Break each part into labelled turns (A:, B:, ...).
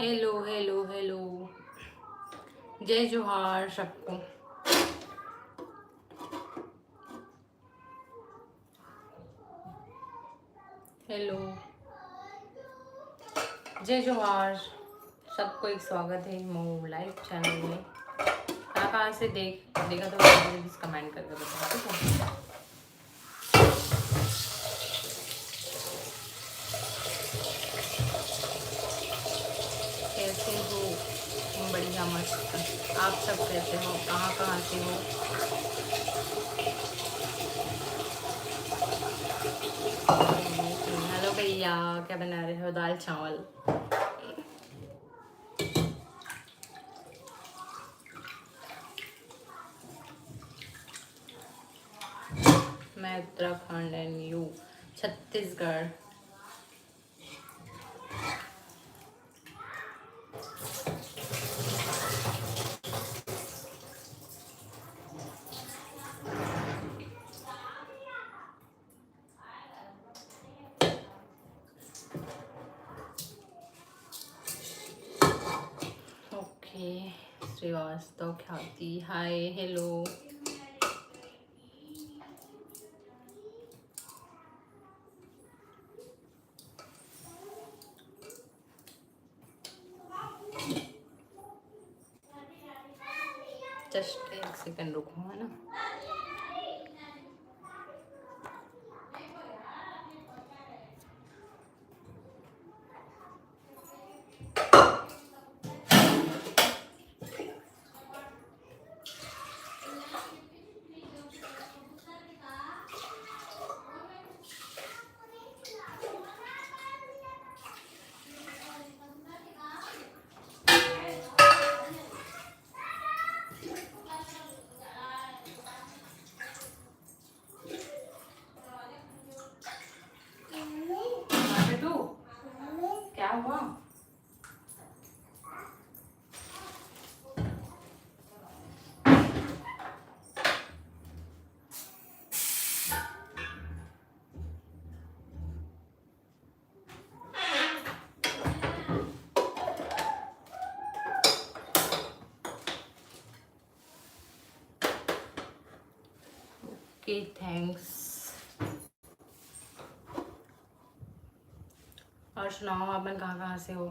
A: Hello hello hello. जय जोहार सबको। हेलो, जय जोहार सबको। एक स्वागत है मो लाइव चैनल में। कहाँ से देखा तो मुझे प्लीज कमेंट करके बताओ, ठीक है। कैसे हो? बढ़िया मस्त। आप सब कैसे हो? कहाँ से हो? हेलो भैया, क्या बना रहे हो? दाल चावल। मैं Uttarakhand and you Chhattisgarh. Okay, Srivastava, Khyati, hi, hello. Just एक सेकंड रुको, है ना। बेटू, क्या हुआ? Okay, thanks. और सुनाओ, आप में कहाँ से हो?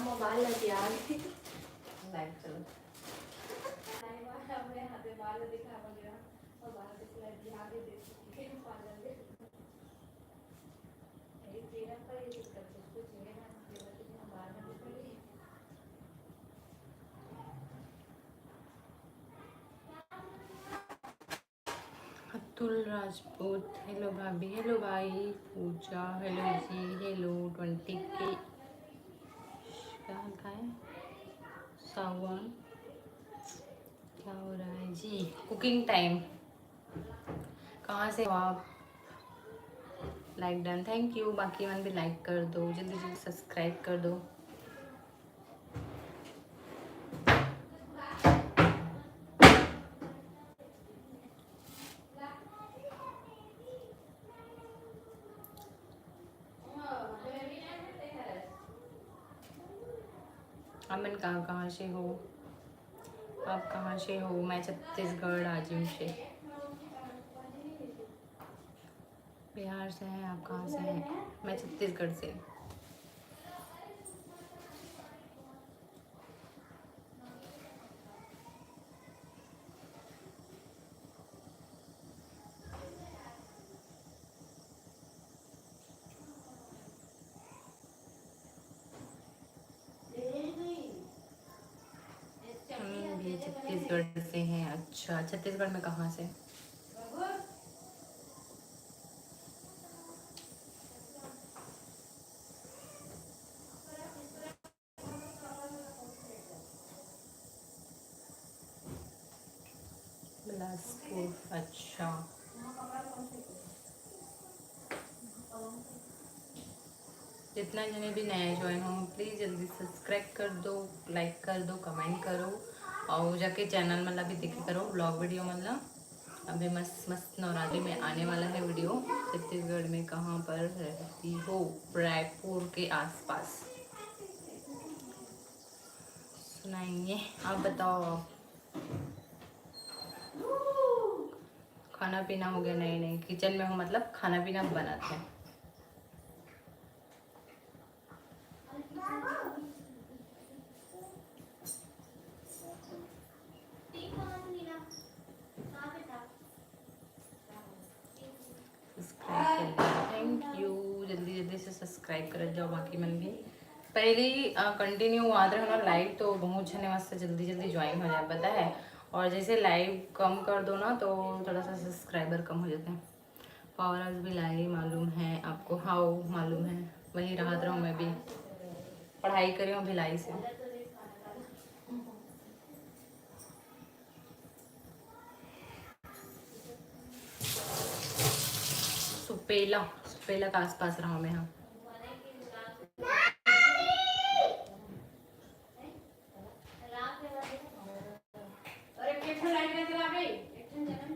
A: मोबाइल लगी आ गई। लाइव चलो। अतुल राजपूत, हेलो भाभी, हेलो भाई। पूजा, हेलो जी, हेलो 20 के। क्या लिखा है? सावन, क्या हो रहा है जी? Cooking time. कहाँ से हो आप? Like done, thank you. बाकी मन भी लाइक कर दो, जल्दी जल्दी सब्सक्राइब कर दो। अमन, कहाँ से हो? आप कहाँ से हो? मैं छत्तीसगढ़ आजिम से। बिहार से हैं आप? कहाँ से हैं? मैं छत्तीसगढ़ से। हम भी छत्तीसगढ़ से हैं। अच्छा, छत्तीसगढ़ में कहाँ से? बिलासपुर। अच्छा, जितना जने भी नया ज्वाइन हो प्लीज़ जल्दी सब्सक्राइब कर दो, लाइक कर दो, कमेंट करो और जाके चैनल मतलब भी देखे करो ब्लॉग वीडियो मतलब। अभी मस्त मस्त नवरात्रि में आने वाला है वीडियो। छत्तीसगढ़ में कहाँ पर रहती हो? रायपुर के आसपास। सुनाइए, आप बताओ। आप खाना पीना हो गया? नहीं नहीं, किचन में हो मतलब खाना पीना बनाते हैं। सब्सक्राइब कर, थैंक यू। जल्दी जल्दी से सब्सक्राइब कर जाओ बाकी मन भी। पहले ही कंटिन्यू आते रहो ना लाइव तो बहुत जने वास्ते जल्दी जल्दी ज्वाइन हो जाए, पता है। और जैसे लाइव कम कर दो ना तो थोड़ा सा सब्सक्राइबर कम हो जाते हैं। पावर हाउस भी लाई मालूम है आपको? हाँ मालूम है, वहीं रहा हूँ मैं भी, पढ़ाई करी हूँ भिलाई से। सुपेला, सुपेला के आसपास रहा मैं। हाँ,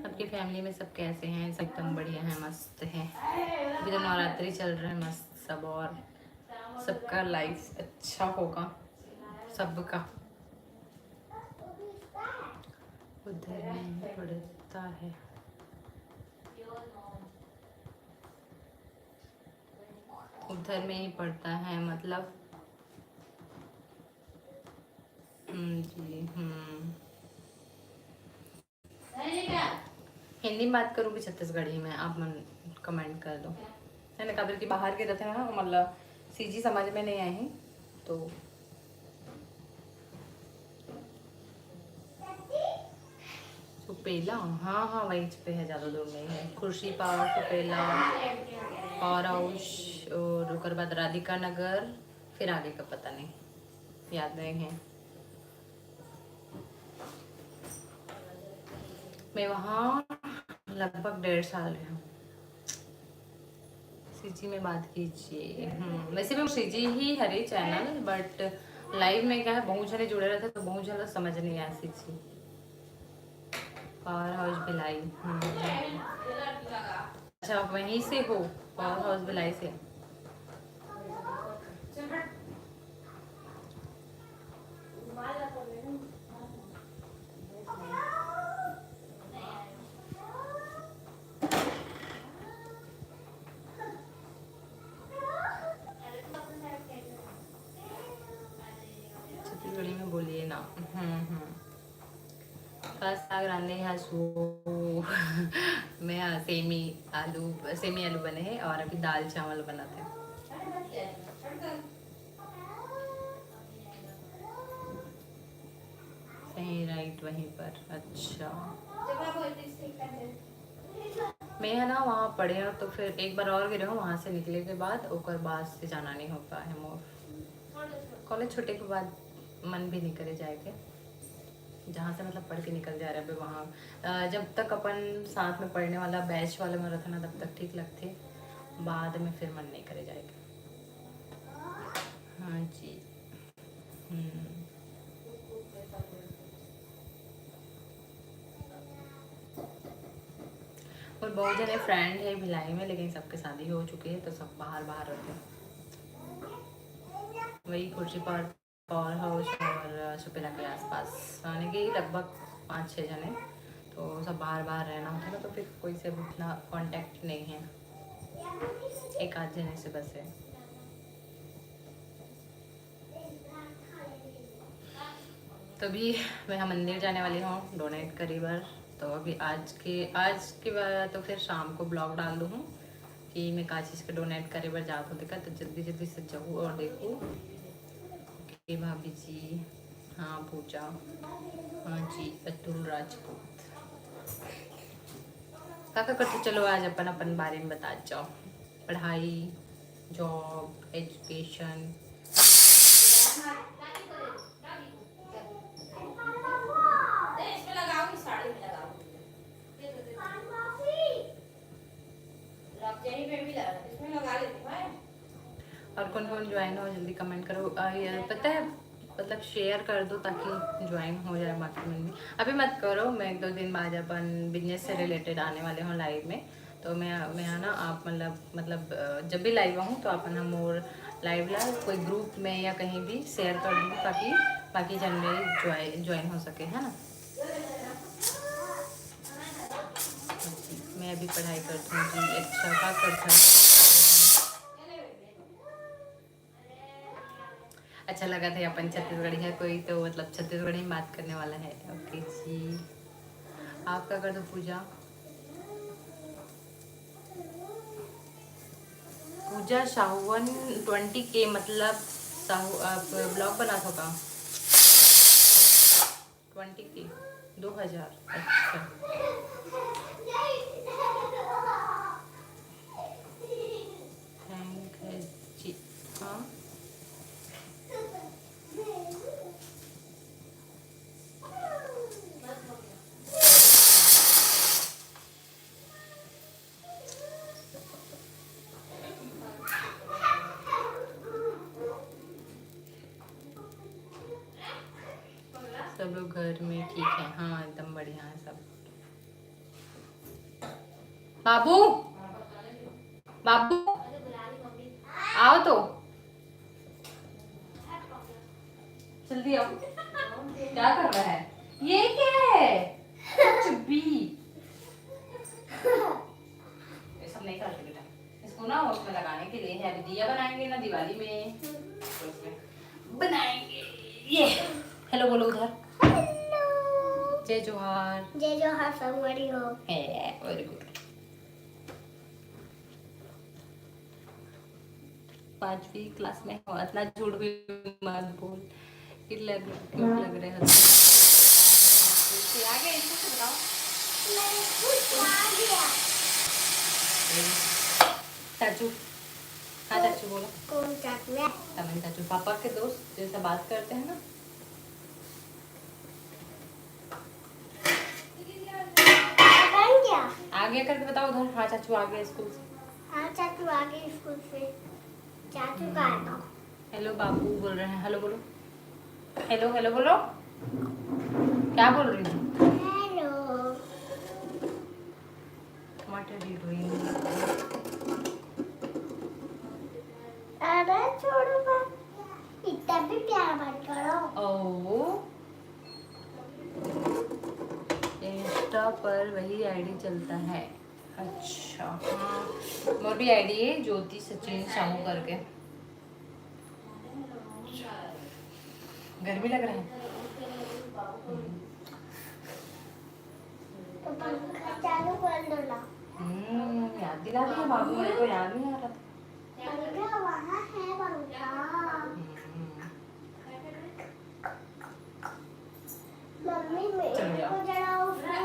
A: आपकी फैमिली में सब कैसे हैं? सब एकदम बढ़िया हैं, मस्त हैं। अभी तो नवरात्रि चल रहा है मस्त सब, और सबका लाइफ अच्छा होगा सबका। उधर में पड़ता है, उधर में ही पड़ता है मतलब। जी हिंदी में बात करूँ कि छत्तीसगढ़ी में? आप मन कमेंट कर दो है ना। कबर की बाहर के रहते हैं ना मतलब सीजी समझ में नहीं आए हैं तो। सुपेला, हाँ हाँ वही पे है, ज़्यादा दूर नहीं है। खुर्शी पावर, सुपेला, पावर हाउस और उसके बाद राधिका नगर, फिर आगे का पता नहीं, याद नहीं है। मैं वहाँ लगभग 1.5 साल रही हूँ। सीजी में बात कीजिए। वैसे भी CG he Hare channel, but live में क्या है बहुत जने जुड़े रहते तो बहुत ज़्यादा समझ नहीं आया सीजी। Power house Bhilai. अच्छा, वहीं से हो? पावर हाउस भिलाई से। छत्तीसगढ़ी में बोलिए ना। कल साग रांधे हैं सो मैं सेमी आलू बने हैं और अभी दाल चावल बनाते हैं। सही, राइट वहीं पर। अच्छा, मैं है ना वहाँ पढ़े हूँ तो फिर एक बार और गिरे हूँ, वहाँ से निकले के बाद ओकर बाद से जाना नहीं हो पाया है मोर। कॉलेज छुट्टे के बाद मन भी नहीं करे जाए के, जहाँ से मतलब पढ़ के निकल जा रहे हैं वहाँ। जब तक अपन साथ में पढ़ने वाला बैच वाले में रहता ना तब तक ठीक लगते, बाद में फिर मन नहीं करे जाएगा। हाँ जी। और बहुत जने फ्रेंड है भिलाई में, लेकिन सबके शादी हो चुकी है तो सब बाहर बाहर रहते हैं। वही खुर्शी पार पावर हाउस और सुपेरा के आसपास आने के ही लगभग 5-6 जने, तो सब बाहर बाहर रहना होता है ना, तो फिर कोई से उतना कांटेक्ट नहीं है, एक आध जने से बस है। तभी मैं मंदिर जाने वाली हूँ डोनेट करीबर, तो अभी आज के बाद तो फिर शाम को ब्लॉग डाल दूँ कि मैं का चीज़ के डोनेट करीबर जाता हूँ, देखा तो जल्दी जल्दी से जाऊँ और देखूँ। ओके भाभी जी, हाँ पूजा, हाँ जी अतुल राजपूत, काका करते चलो आज अपन बारे में बता जाओ, पढ़ाई, जॉब, एजुकेशन। और कौन कौन ज्वाइन हो जल्दी कमेंट करो। यार पता है मतलब शेयर कर दो ताकि ज्वाइन हो जाए बाकी में भी। अभी मत करो, मैं 1-2 दिन बाद अपन बिजनेस से रिलेटेड आने वाले हूँ लाइव में, तो मैं आना आप मतलब जब भी लाइव आऊँ तो अपन हम और लाइव ला कोई ग्रुप में या कहीं भी शेयर कर दूँ ताकि बाकी जन में ज्वाइन हो सके, है ना। मैं अभी पढ़ाई करती हूँ जी, अच्छा क्या करता है। अच्छा लगा था अपन छत्तीसगढ़ी है कोई तो मतलब छत्तीसगढ़ी में बात करने वाला है। ओके जी, आप क्या कर दो पूजा, पूजा साहुवन 20K मतलब साहू आप ब्लॉग बना सो का 20K 2000। अच्छा थैंक है जी। हाँ सब लोग घर में ठीक है, हाँ एकदम बढ़िया है सब। बाबू बाबू आओ तो जल्दी आओ, क्या कर रहा है ये, क्या है चुप्पी, ये सब नहीं करते बेटा, इसको ना उसमें लगाने के लिए है, दिया बनाएंगे ना दिवाली में, तो उसमें बनाएंगे ये। हेलो बोलो उधर, जय जोहार, जय जोहार, सब बड़ी हो है, वेरी गुड। 5वीं क्लास में हो, इतना झूठ भी मत बोल, क्यों लग रहे हो। आ गया इसको से बताओ, चाचू, हाँ चाचू बोलो, कौन चाचू है, तमिल चाचू, पापा के दोस्त जैसा बात करते हैं ना। आ गया करके बताओ उधर, हाँ चाचू आ गया स्कूल से, हाँ चाचू आ गए स्कूल से, चाचू का आना। हेलो बाबू बोल रहे हैं, हेलो बोलो, हेलो हेलो बोलो, क्या बोल रही हूँ, hello, what are you doing. अरे छोड़ो बा, इतना भी प्यार मत करो। ओह इंस्टा पर वही आईडी चलता है, अच्छा हाँ मोर भी आईडी है ज्योति सचिन साहू करके। गर्मी लग रहा है तो पंखा चालू कर दो ना। याद दिला दिया बाबू, मेरे को याद नहीं आ रहा था। पंखा वहाँ है पंखा। मम्मी मेरे को जरा उसका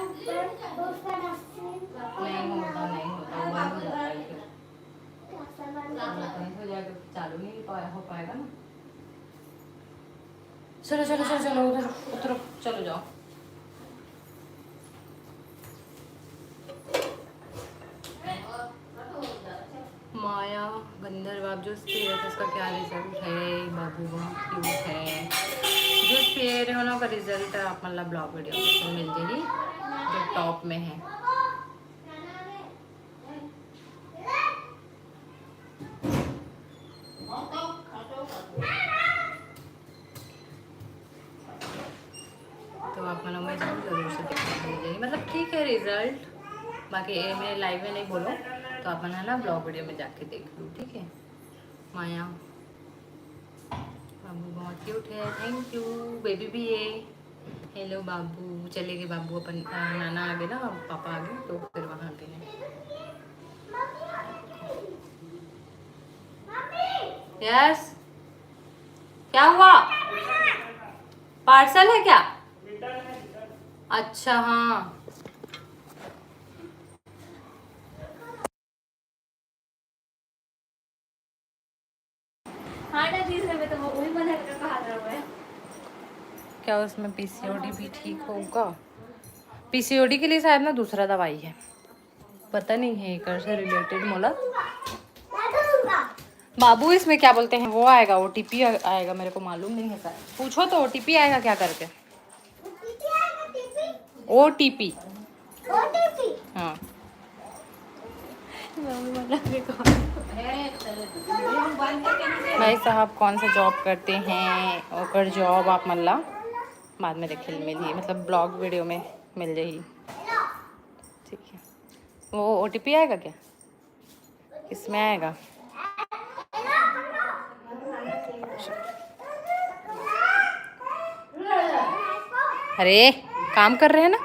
A: नहीं होता बंद हो जाता है फिर, बंद हो जाएगा चालू नहीं हो पाएगा ना। चलो चलो चलो चलो उधर उतरो, चलो जाओ। माया बंदर बाप जो स्पेयर है उसका क्या रिजल्ट है, बाबू क्यूट है जो स्पेयर है ना का रिजल्ट आप मतलब ब्लॉग वीडियो में मिल जाएगी जो टॉप में है। रिजल्ट। बाकी मेरे लाइव में नहीं बोलो तो अपन है ना ब्लॉग वीडियो में जाके देख लो, ठीक है। माया बाबू बहुत क्यूट है, थैंक यू। बेबी भी है। हेलो बाबू। चले गए बाबू, अपन नाना आ गए ना, पापा आ गए तो फिर वहाँ गए हैं। यस, क्या हुआ? पार्सल है क्या? अच्छा हाँ।
B: हाँ ना चीज में तो वही बना कर कहा था वो।
A: क्या उसमें पीसीओडी भी ठीक होगा? पीसीओडी के लिए शायद ना दूसरा दवाई है, पता नहीं है एक से रिलेटेड मोला। बाबू इसमें क्या बोलते हैं वो आएगा, ओटीपी आएगा, मेरे को मालूम नहीं है सर, पूछो तो ओटीपी आएगा क्या करके। ओटीपी हाँ। भाई साहब कौन सा जॉब करते हैं? ओकर जॉब आप मल्ला बाद में देखे मिली, मतलब ब्लॉग वीडियो में मिल जाएगी, ठीक है। वो ओटीपी आएगा क्या, किसमें आएगा? अरे काम कर रहे हैं ना,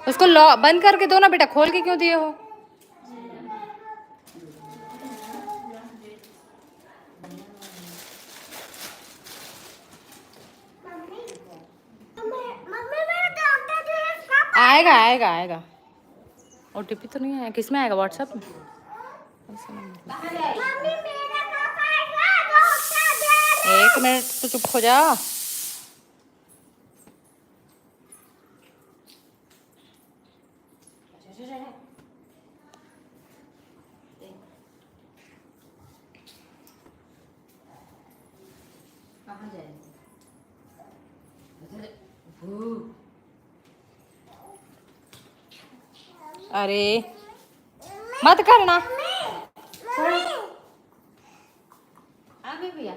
A: उसको लॉक बंद करके दो ना बेटा, खोल के क्यों दिए हो? आएगा आएगा आएगा। ओटीपी तो नहीं आया, किस में आएगा? व्हाट्सएप में? एक मिनट तो चुप हो जा। अरे मत करना भैया।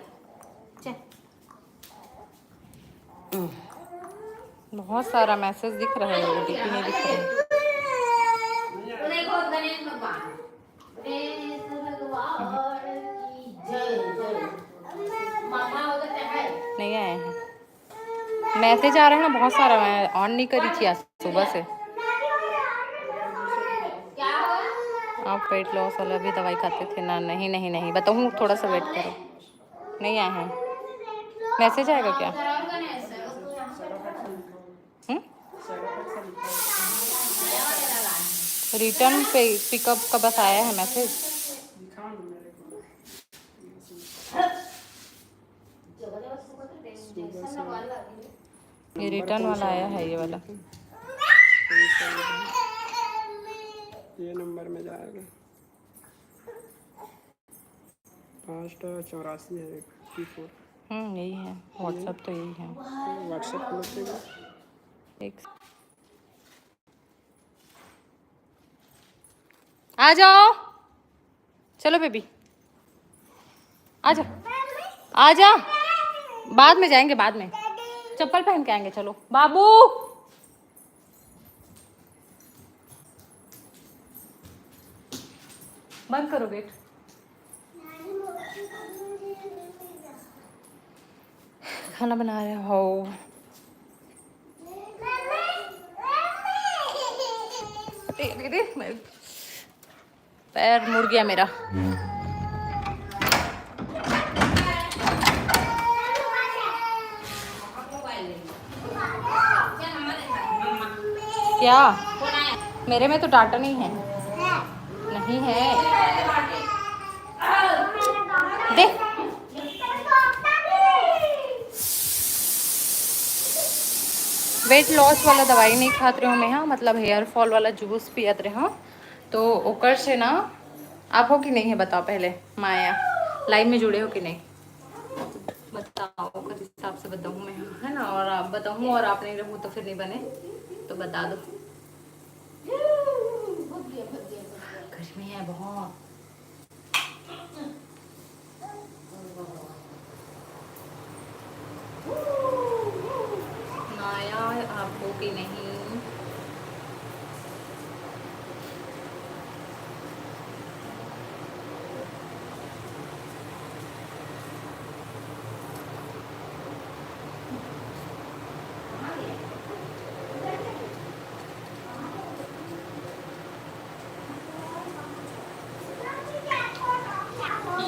A: बहुत सारा मैसेज दिख रहा है, ओटीपी नहीं दिख रहा है। नहीं आए हैं मैसेज, आ रहा है ना बहुत सारा, मैं ऑन नहीं करी थी आज सुबह से। आप वेट लॉस वाला भी दवाई खाते थे ना? नहीं नहीं नहीं, बताऊँ थोड़ा सा वेट करो, नहीं आए हैं। मैसेज आएगा क्या? रिटर्न पे पिकअप का बस आया है मैसेज। ये रिटर्न वाला आया है, ये वाला
C: ये नंबर में जाएगा 584 है 54।
A: यही है व्हाट्सएप, तो यही है
C: व्हाट्सएप खोलते
A: एक। आ जाओ, चलो बेबी आ जा, आ जा, बाद में जाएंगे, बाद में चप्पल पहन के आएंगे। चलो बाबू, बंद करो गेट। खाना बना रहे हो? पैर मुड़ गया मेरा। क्या मेरे में तो डाटा नहीं है, नहीं है दे। वेट लॉस वाला दवाई नहीं खाते रहो मैं, हाँ मतलब हेयर फॉल वाला जूस पियत रहे हो तो ओकर से ना। आप हो कि नहीं है बताओ पहले, माया लाइन में जुड़े हो कि नहीं बताओ, किस हिसाब से बताऊँ मैं, है ना। और आप बताऊँ और आप नहीं रहूँ तो फिर नहीं बने, तो बता दो। गर्मी है बहुत। माया आप हो कि नहीं?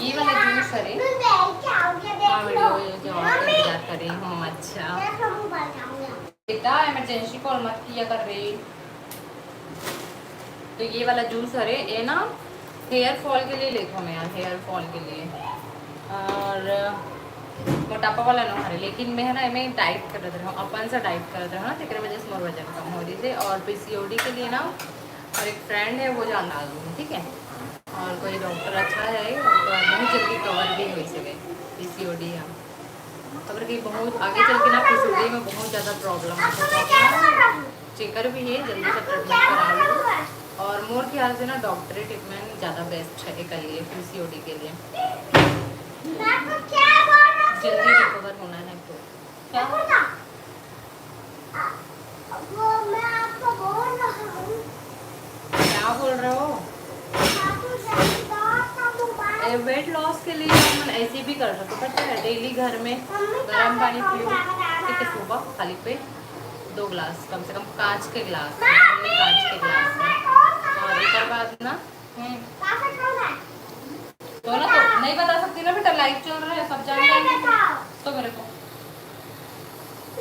A: ये वाला जूस है हाँ वीडियो जो आप इंतजार कर रही हूँ। अच्छा बेटा इमरजेंसी कॉल मत किया कर रही। तो ये वाला जूस है ये ना हेयर फॉल के लिए लेता हूँ मैं यार, हेयर फॉल के लिए। और मोटापा वाला ना हरे, लेकिन मैं ना मैं डाइट कर रहा हूँ, अपन से डाइट कर रहा हूँ ना, तेरे वजह से मोर वजन कम हो रही थी। और पीसीओडी के लिए ना और एक फ्रेंड है वो जान डाल दूँगी, ठीक है। और कोई डॉक्टर अच्छा है तो बहुत जल्दी कवर भी हो सके पीसीओडी या खबर कि बहुत आगे चल के ना पीसीओडी में बहुत ज़्यादा प्रॉब्लम है। चेकर भी है, जल्दी से ट्रीटमेंट करा लो। और मोर ख्याल से ना डॉक्टरी ट्रीटमेंट ज़्यादा बेस्ट है के लिए, पीसीओडी के लिए जल्दी रिकवर होना है। तो क्या क्या बोल रहे हो? वेट लॉस के लिए हम ऐसे भी कर सकते, पता है डेली घर में गर्म पानी पियो, ठीक है, सुबह खाली पे 2 ग्लास कम से कम, कांच के ग्लास, कांच के ग्लास में। और एक बाद ना तो ना तो नहीं बता सकती ना बेटा, लाइव चल रहा है सब जान जाएंगे तो मेरे को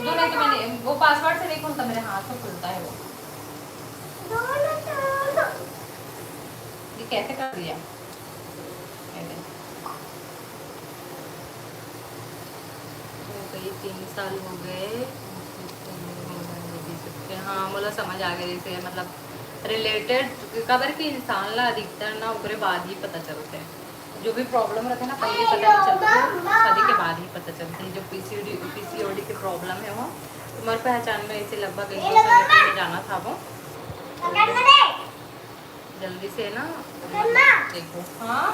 A: दो, नहीं तो मैंने वो पासवर्ड से नहीं खुलता, मेरे हाथ से खुलता है वो। ये कैसे कर दिया? कई 3 साल हो गए हाँ मतलब समझ आ गया, जैसे मतलब रिलेटेड कबर के इंसान ला अधिकतर ना उकरे बाद ही पता चलते हैं, जो भी प्रॉब्लम रहता है ना पहले पता नहीं चलता है, शादी के बाद ही पता चलती है। जो पीसीओडी की प्रॉब्लम है वो तुम्हारी पहचान में ऐसे लगभग 1-2 साल में जाना था वो, जल्दी से ना देखो। हाँ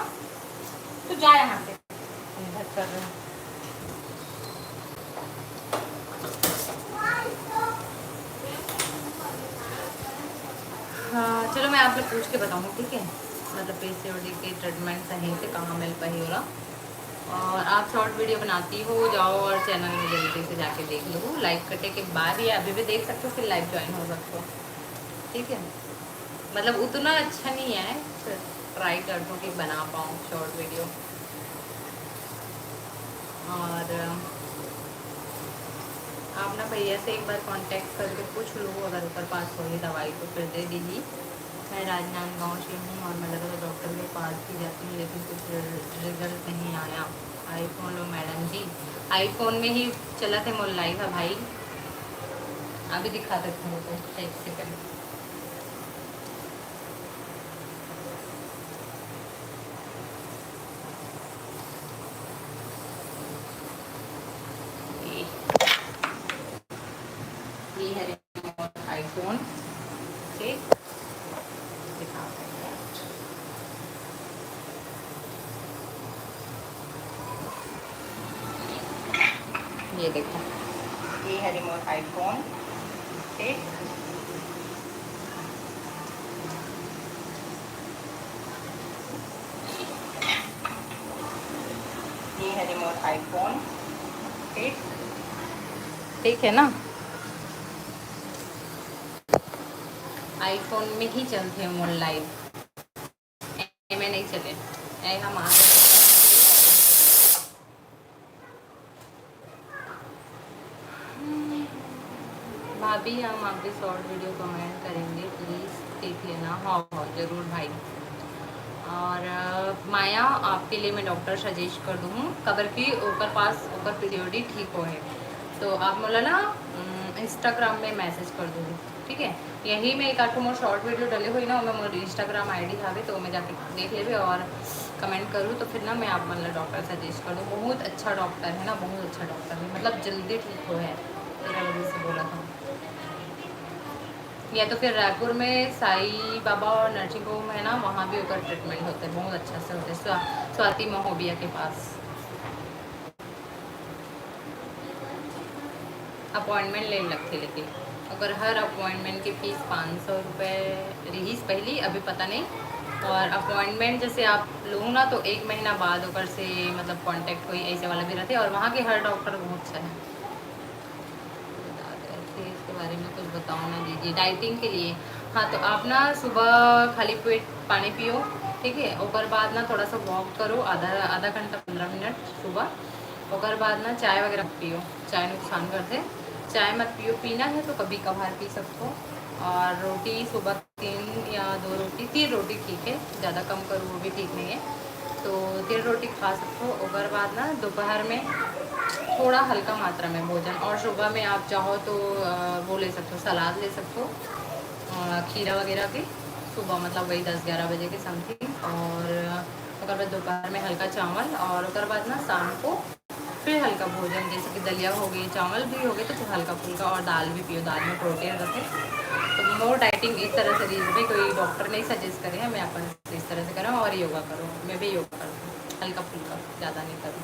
A: तो जा यहाँ से कर रहे हैं। हाँ चलो मैं आप लोग पूछ के बताऊँ, ठीक है, मतलब पीसीओडी के ट्रीटमेंट सही से कहाँ मिल पाई हो रहा। और आप शॉर्ट वीडियो बनाती हो जाओ और चैनल में जल्दी से जाके देख लो, लाइव कटे के बाद या अभी भी देख सकते हो, फिर लाइव ज्वाइन हो सकते हो, ठीक है। मतलब उतना अच्छा नहीं है, ट्राई कर दो कि बना पाऊँ शॉर्ट वीडियो। और आप ना भैया से एक बार कांटेक्ट करके पूछ लो, अगर ऊपर पास होगी दवाई तो फिर दे दीजिए। मैं राजनांदगांव से हूँ और मैं लगा डॉक्टर के पास भी जाती हूँ लेकिन कुछ रिजल्ट नहीं आया। आईफोन लो मैडम जी, आईफोन में ही चला थे मोल लाइव है भाई, अभी दिखा सकते हो तो एक सेकंड। ये है आईफोन, ठीक दिखा सकते हैं। ये देखो ये है रिमोट आईफोन, ठीक। ये है रिमोट आईफोन, ठीक, ठीक है ना। आईफोन में ही चलते हैं मोल लाइव, में नहीं चले हम आ भाभी हम आपके शॉर्ट वीडियो कमेंट करेंगे प्लीज़ देख लेना। हाँ हाँ ज़रूर भाई। और माया आपके लिए मैं डॉक्टर सजेस्ट कर दूँ कबर की ऊपर पास ऊपर पीरियोडी ठीक हो है तो आप मोला ना इंस्टाग्राम में मैसेज कर दूँगी, ठीक है। यही मैं एक आठ मोर शॉर्ट वीडियो डले हुई ना, मैं मोर इंस्टाग्राम आईडी हावे तो मैं जाके देख लेवे और कमेंट करूँ तो फिर ना मैं आप मतलब डॉक्टर सजेस्ट कर दूँ। बहुत अच्छा डॉक्टर है ना, बहुत अच्छा डॉक्टर है, मतलब जल्दी ठीक हो है, तेरा वजह से बोला था। या तो फिर रायपुर में साई बाबा और नर्सिंग होम है ना, वहाँ भी होकर ट्रीटमेंट होते हैं, बहुत अच्छा से होते हैं, स्वाति महोबिया के पास। अपॉइंटमेंट ले लगती, लेकिन अगर हर अपॉइंटमेंट की फ़ीस 500 रुपये रही पहली, अभी पता नहीं। और अपॉइंटमेंट जैसे आप लो ना तो 1 महीना बाद ऊपर से मतलब कांटेक्ट कोई ऐसे वाला भी रहते हैं और वहाँ के हर डॉक्टर बहुत अच्छा है। इसके बारे में कुछ बताओ ना दीजिए डाइटिंग के लिए। हाँ तो आप ना सुबह खाली पेट पानी पियो ठीक है। ओकर बाद ना थोड़ा सा वॉक करो, आधा आधा घंटा 15 मिनट सुबह। ओकर बाद ना चाय वगैरह मत पियो, चाय नुकसान कर दे। चाय मत पियो, पीना है तो कभी कभार पी सकते हो। और रोटी सुबह 3 या 2 रोटी, 3 रोटी ठीक है, ज़्यादा कम करो वो भी ठीक नहीं है, तो 3 रोटी खा सकते हो। ओकर बाद ना दोपहर में थोड़ा हल्का मात्रा में भोजन, और सुबह में आप चाहो तो वो ले सकते हो, सलाद ले सकते हो, खीरा वगैरह भी सुबह, मतलब वही 10-11 बजे के समथिंग। और ओकर बाद दोपहर में हल्का चावल, और ओकर बाद ना शाम को फिर हल्का भोजन, जैसे कि दलिया हो गई, चावल भी हो गए तो फिर हल्का फुल्का, और दाल भी पियो, दाल में प्रोटीन रखे। तो मोर डाइटिंग इस तरह से रीज में कोई डॉक्टर नहीं सजेस्ट करे हैं, मैं अपन इस तरह से करूँ। और योगा करो, मैं भी योगा करती हूँ, हल्का फुल्का, ज़्यादा नहीं करूँ।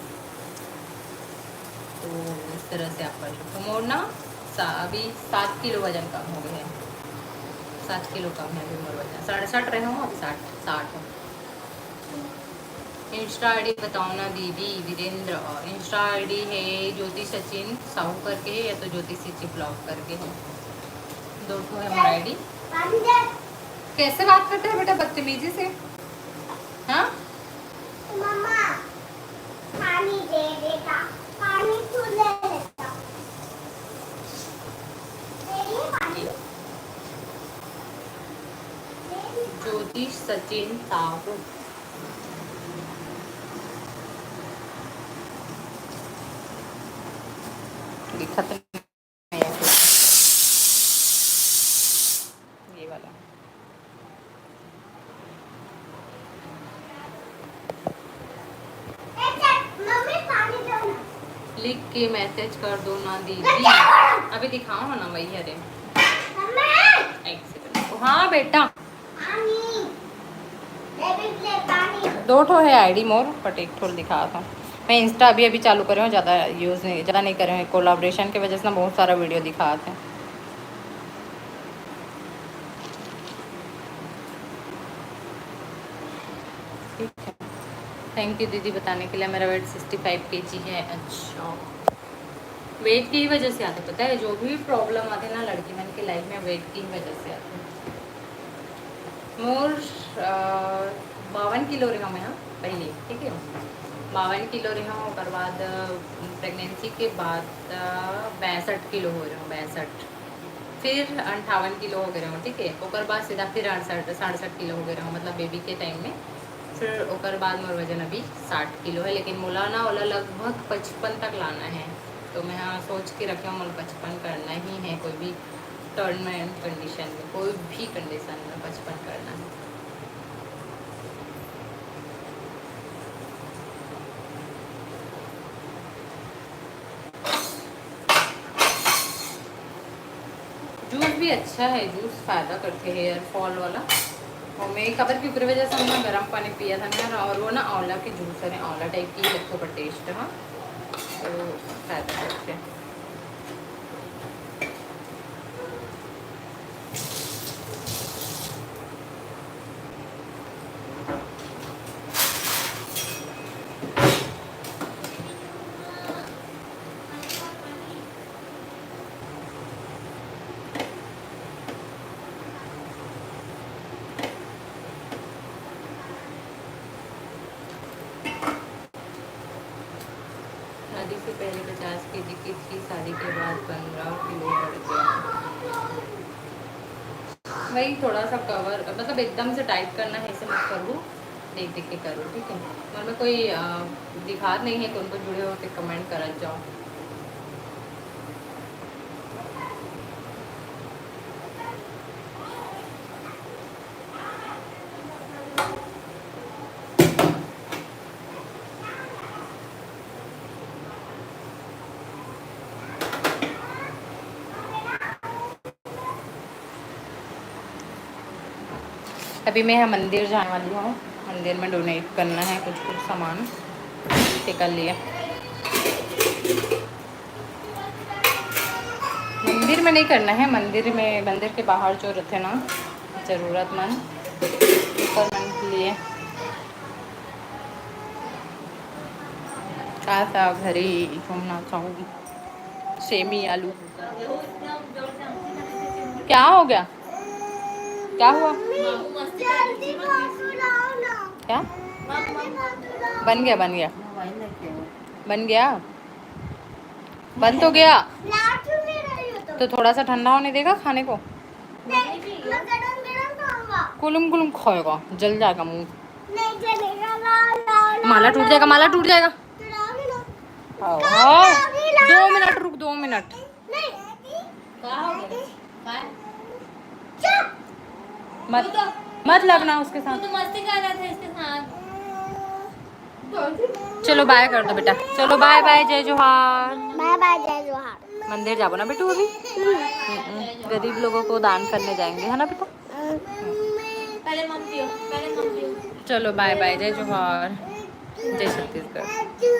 A: तो इस तरह से आप कर सकते हो। मोर ना अभी 7 किलो वजन कम हो गया है, 7 किलो कम है अभी मोर वजन, 67 रहे हो अभी 60 हो। इंस्टा आईडी बताओ ना दीदी। वीरेंद्र, इंस्टा आईडी है ज्योति सचिन साहू करके है, या तो ज्योति सचिन ब्लॉग करके है, 2 ठो है हमारा आईडी। कैसे बात करते हैं बेटा बदतमीजी से? हाँ
B: मम्मा पानी दे देता, पानी तू ले लेता, दे पानी।
A: ज्योति सचिन साहू, खत्म है ये वाला।
B: मम्मी पानी दो ना।
A: लिख के मैसेज कर दो ना दीदी, अभी दिखाओ ना वही है रे। एक सेकंड। हाँ बेटा,
B: पानी ले पानी।
A: 2 ठो है आईडी मोर, बट एक ठो दिखा था। मैं इंस्टा अभी अभी चालू कर रही हूँ, ज़्यादा यूज़ नहीं, ज़्यादा नहीं कर रही हूँ, कोलाब्रेशन की वजह से ना बहुत सारा वीडियो दिखाते हैं। ठीक है, थैंक यू दीदी बताने के लिए। मेरा वेट 65 kg है। अच्छा, वेट की वजह से आते, पता है जो भी प्रॉब्लम आते हैं ना लड़की मन की लाइफ में, वेट की वजह से आते हैं। मोर 52 किलो रहा मैं, हाँ पहले, ठीक है 52 किलो रहा हूँ। ओकर बाद प्रेगनेंसी के बाद 62 किलो हो रहा हूँ, 62, फिर 58 किलो हो गए हूँ, ठीक है। ओकर बाद सीधा फिर 68 किलो हो गए हूँ, मतलब बेबी के टाइम में। फिर ओकर बाद मोर वजन अभी 60 किलो है, लेकिन मोला ना ओला लगभग 55 तक लाना है। तो मैं हाँ सोच के रखी हूँ, मोला 55 करना ही है, कोई भी टर्न में कंडीशन में, कोई भी कंडीशन में 55 करना है। जूस भी अच्छा है, जूस फ़ायदा करते हैं हेयर फॉल वाला। और मैं खबर की ऊपर वजह से हमने गर्म पानी पिया था मैं, और वो ना आंवला के जूस है, आंवला टाइप की लगता पर टेस्ट है, हाँ तो फ़ायदा करते हैं। शादी से पहले 50 kg की थी, शादी के बाद 15 किलो बढ़ गया। वही थोड़ा सा कवर, मतलब एकदम से टाइट करना है, ऐसे मत करो, देख देख के करो, ठीक है। मन में कोई दिखात नहीं है, कौन को जुड़े हो के कमेंट कर जाओ। अभी मैं मंदिर जाने वाली हूँ, मंदिर में डोनेट करना है कुछ कुछ सामान, टिकल लिए। मंदिर में नहीं करना है, मंदिर में, मंदिर के बाहर जो रहते ना ज़रूरतमंद के लिए। कासा घरे घूमना चाहूँ, सेमी आलू। क्या हो गया, क्या हुआ?
B: जल्दी फोटो लाओ ना।
A: क्या बन गया बन गया बन गया बन तो गया
B: लाचू नहीं रही हो
A: तो थोड़ा सा ठंडा होने देगा खाने को
B: नहीं मैं गरम गरम खाऊंगा
A: कुलुम कुलुम खाएगा जल जाएगा मुंह
B: नहीं चलेगा ला ला ला
A: माला टूट जाएगा माला टूट जाएगा
B: चलाओगे ना
A: आओ 2 मिनट रुक 2 मिनट
B: नहीं चुप
A: मत मत लगना उसके साथ
D: मस्ती कर रहा था इसके साथ।
A: चलो बाय कर दो बेटा चलो बाय बाय जय जोहार
B: बाय बाय जय जोहार
A: मंदिर जाओ ना बेटू अभी गरीब लोगों को दान करने जाएंगे है ना बेटा
D: पहले मम पियो पहले मम पियो।
A: चलो बाय बाय जय जोहार जय छत्तीसगढ़
B: लाचू